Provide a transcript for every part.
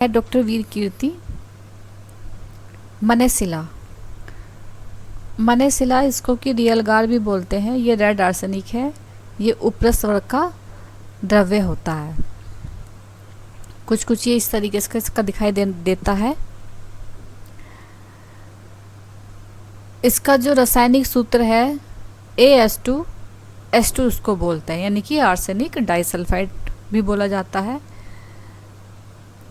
है डॉक्टर वीर कीर्ति। मनेसिला। मनेसिला इसको कि रियलगार भी बोलते हैं। ये रेड आर्सेनिक है। ये उपरस वर्ग का द्रव्य होता है। कुछ कुछ ये इस तरीके से इसका दिखाई देता है। इसका जो रासायनिक सूत्र है AS2 उसको बोलते हैं, यानी कि आर्सेनिक डाइसल्फाइड भी बोला जाता है।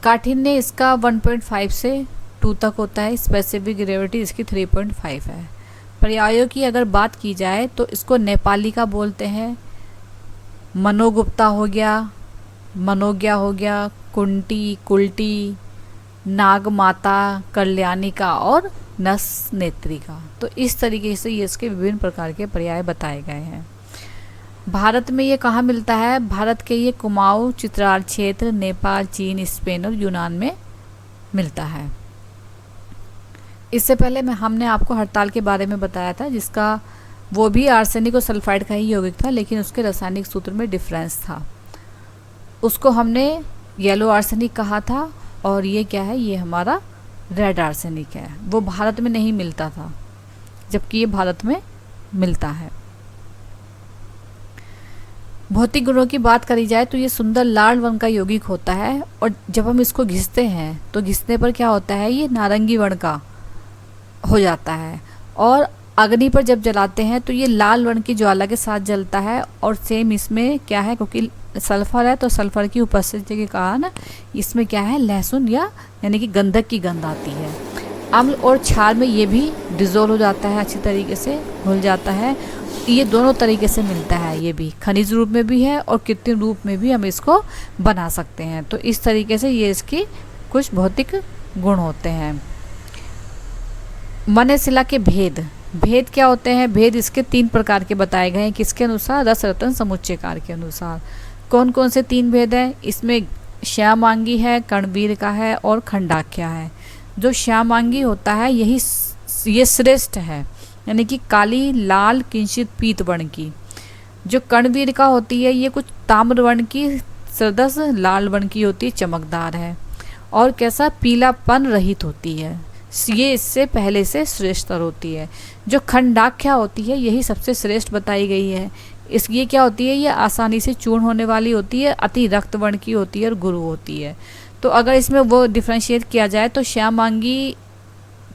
काठिन्य इसका 1.5 से 2 तक होता है। स्पेसिफिक ग्रेविटी इसकी 3.5 है। पर्यायों की अगर बात की जाए तो इसको नेपाली का बोलते हैं, मनोगुप्ता हो गया, मनोज्ञा हो गया, कुंटी, कुल्टी, नागमाता, कल्याणी का और नस नेत्री का। तो इस तरीके से ये इसके विभिन्न प्रकार के पर्याय बताए गए हैं। भारत में ये कहाँ मिलता है? भारत के ये कुमाऊं, चित्राल क्षेत्र, नेपाल, चीन, स्पेन और यूनान में मिलता है। इससे पहले हमने आपको हड़ताल के बारे में बताया था, जिसका वो भी आर्सेनिक और सल्फाइड का ही यौगिक था, लेकिन उसके रासायनिक सूत्र में डिफरेंस था। उसको हमने येलो आर्सेनिक कहा था और ये क्या है? ये हमारा रेड आर्सेनिक है। वो भारत में नहीं मिलता था, जबकि ये भारत में मिलता है। भौतिक गुणों की बात करी जाए तो ये सुंदर लाल वर्ण का यौगिक होता है और जब हम इसको घिसते हैं तो घिसने पर क्या होता है? ये नारंगी वर्ण का हो जाता है और अग्नि पर जब जलाते हैं तो ये लाल वर्ण की ज्वाला के साथ जलता है। और सेम इसमें क्या है, क्योंकि सल्फर है तो सल्फर की उपस्थिति के कारण इसमें क्या है? लहसुन यानी कि गंधक की गंध आती है। अम्ल और क्षार में ये भी डिजोल्व हो जाता है, अच्छी तरीके से घुल जाता है। ये दोनों तरीके से मिलता है। ये भी खनिज रूप में भी है और कृत्रिम रूप में भी हम इसको बना सकते हैं। तो इस तरीके से ये इसकी कुछ भौतिक गुण होते हैं। मनेसिला के भेद क्या होते हैं? भेद इसके 3 प्रकार के बताए गए हैं। किसके अनुसार? रस रतन समुच्चयकार के अनुसार। कौन कौन से 3 भेद हैं? इसमें श्यामांगी है, कणवीर का है और खंडाख्या है। जो श्यामांगी होता है ये श्रेष्ठ है, यानी कि काली, लाल, किंचित पीत वर्ण की। जो कणवीर का होती है ये कुछ ताम्र वर्ण की, सरदस लाल वर्ण की होती है, चमकदार है और कैसा? पीलापन रहित होती है। ये इससे पहले से श्रेष्ठतर होती है। जो खंडाख्या होती है यही सबसे श्रेष्ठ बताई गई है। ये क्या होती है? ये आसानी से चूर्ण होने वाली होती है, अति रक्त वर्ण की होती है और गुरु होती है। तो अगर इसमें वो डिफ्रेंशिएट किया जाए तो श्यामांगी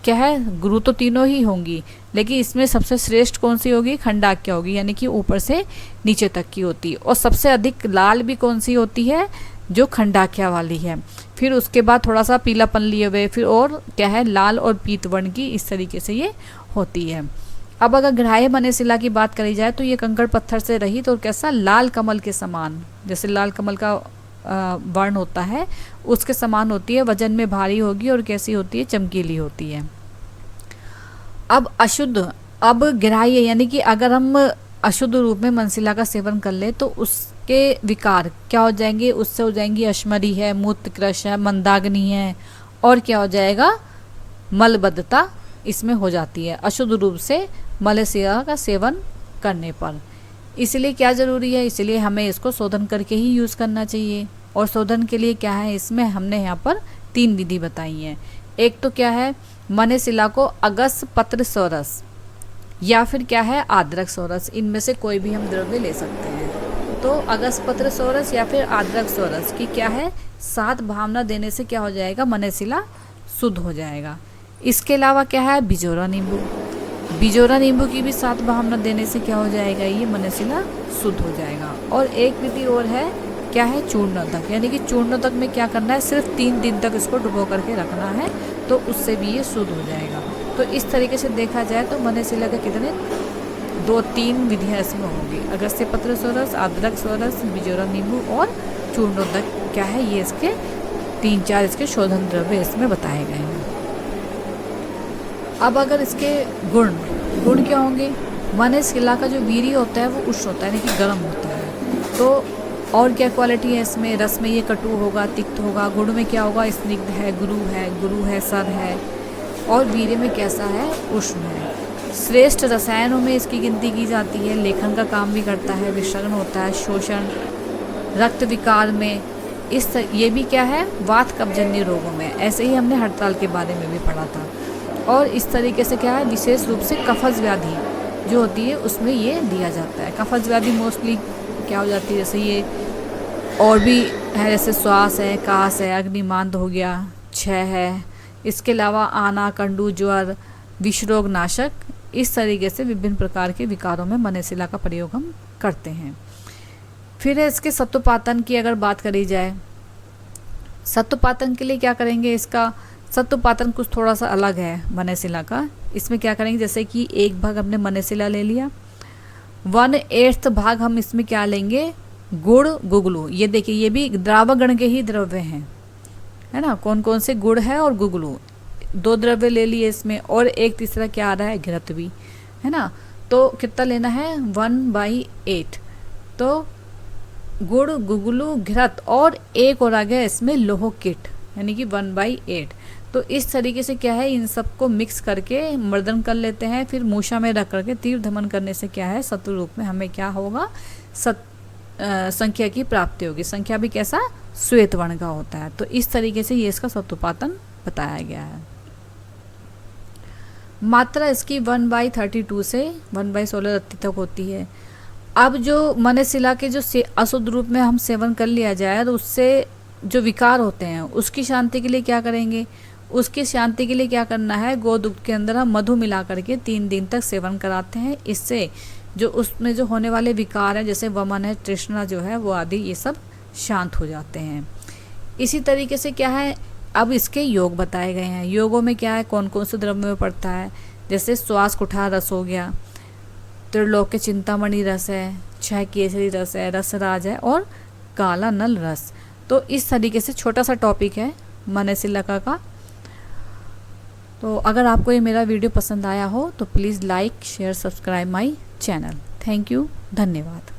क्या है? गुरु तो तीनों ही होंगी, लेकिन इसमें सबसे श्रेष्ठ कौन सी होगी? खंडाख्या होगी, यानी कि ऊपर से नीचे तक की होती है। और सबसे अधिक लाल भी कौन सी होती है? जो खंडाख्या वाली है। फिर उसके बाद थोड़ा सा पीलापन लिए हुए, फिर और क्या है? लाल और पीत वर्ण की। इस तरीके से ये होती है। अब अगर ग्राह्य मनेसिला की बात करी जाए तो ये कंकड़ पत्थर से रहित और कैसा? लाल कमल के समान, जैसे लाल कमल का वर्ण होता है उसके समान होती है। वजन में भारी होगी और कैसी होती है? चमकीली होती है। अब ग्राह्य, यानी कि अगर हम अशुद्ध रूप में मनसिला का सेवन कर ले तो उसके विकार क्या हो जाएंगे? उससे हो जाएंगी अश्मरी है, मूत्रकृश है, मंदाग्नि है और क्या हो जाएगा? मलबद्धता इसमें हो जाती है अशुद्ध रूप से मलेशिया का सेवन करने पर। इसलिए क्या ज़रूरी है? इसलिए हमें इसको शोधन करके ही यूज़ करना चाहिए। और शोधन के लिए क्या है? इसमें हमने यहाँ पर 3 विधि बताई हैं। एक तो क्या है? मनेसिला को अगस पत्र सोरस या फिर क्या है? आद्रक सोरस, इनमें से कोई भी हम द्रव्य ले सकते हैं। तो अगस पत्र सोरस या फिर आद्रक सोरस की क्या है? 7 भावना देने से क्या हो जाएगा? मनेसिला शुद्ध हो जाएगा। इसके अलावा क्या है? बिजोरा नींबू की भी 7 भावना देने से क्या हो जाएगा? ये मनेसिला शुद्ध हो जाएगा। और एक विधि और है, क्या है? चूर्णोदक, यानी कि चूर्णोदक में क्या करना है? सिर्फ 3 दिन तक इसको डुबो करके रखना है, तो उससे भी ये शुद्ध हो जाएगा। तो इस तरीके से देखा जाए तो मनेसिला के कितने 2-3 विधियाँ इसमें होंगी। अगस्त्य पत्र सोरस, आद्रक सोरस, बिजोरा नींबू और चूर्णोदक क्या है? ये इसके 3-4 इसके शोधन द्रव्य इसमें बताए गए हैं। अब अगर इसके गुण क्या होंगे? मनेसिला का जो वीर्य होता है वो उष्ण होता है, यानी कि गर्म होता है। तो और क्या क्वालिटी है इसमें? रस में ये कटु होगा, तिक्त होगा। गुण में क्या होगा? स्निग्ध है, गुरु है, सर है। और वीर्य में कैसा है? उष्ण है। श्रेष्ठ रसायनों में इसकी गिनती की जाती है। लेखन का काम भी करता है, विषाक्तन होता है, शोषण, रक्त विकार में ये भी क्या है, वात कफजन्य रोगों में। ऐसे ही हमने हड़ताल के बारे में भी पढ़ा था। और इस तरीके से क्या है, विशेष रूप से कफज व्याधि जो होती है उसमें ये दिया जाता है। कफज व्याधि मोस्टली क्या हो जाती है, जैसे ये और भी है, जैसे श्वास है, कास है, अग्निमांद हो गया, क्षय है, इसके अलावा आना, कंडू, ज्वर, विषरोग नाशक, इस तरीके से विभिन्न प्रकार के विकारों में मनेसिला का प्रयोग हम करते हैं। फिर है इसके सत्वपातन की अगर बात करी जाए, सत्वपातन के लिए क्या करेंगे, इसका सत्वपातन कुछ थोड़ा सा अलग है मनेसिला का। इसमें क्या करेंगे, जैसे कि एक भाग हमने मनेसिला ले लिया, 1/8 भाग हम इसमें क्या लेंगे, गुड़, गुगलू। ये देखिए ये भी द्रावगण के ही द्रव्य हैं, है ना। कौन कौन से, गुड़ है और गुगलू, 2 द्रव्य ले लिए इसमें, और एक तीसरा क्या आ रहा है, घृत भी, है ना। तो कितना लेना है, 1/8। तो गुड़, गुगलू, घृत और एक और आ गया इसमें लोह किट, यानी कि 1/8। तो इस तरीके से क्या है, इन सबको मिक्स करके मर्दन कर लेते हैं। फिर मूषा में रख करके तीव्र धमन करने से क्या है, सत्व रूप में हमें क्या होगा, संख्या की प्राप्ति होगी। संख्या भी कैसा, श्वेत वर्ण का होता है। तो इस तरीके से ये इसका सत्वपातन बताया गया है। मात्रा इसकी 1/32 से 1/16 रत्ती तक होती है। अब जो मनेसिला के जो अशुद्ध रूप में हम सेवन कर लिया जाए तो उससे जो विकार होते हैं उसकी शांति के लिए क्या करेंगे, उसकी शांति के लिए क्या करना है, गोदुग्ध के अंदर हम मधु मिला करके 3 दिन तक सेवन कराते हैं। इससे जो उसमें जो होने वाले विकार हैं, जैसे वमन है, तृष्णा जो है वो आदि, ये सब शांत हो जाते हैं। इसी तरीके से क्या है, अब इसके योग बताए गए हैं। योगों में क्या है, कौन कौन से द्रव्य में पड़ता है, जैसे श्वास कुठार रस हो गया, त्रिलोक्य चिंतामणि रस है, क्षय केसरी रस है, रसराज है और काला नल रस। तो इस तरीके से छोटा सा टॉपिक है मनेसिला का। तो अगर आपको ये मेरा वीडियो पसंद आया हो तो please like, share, subscribe my channel. Thank you, धन्यवाद।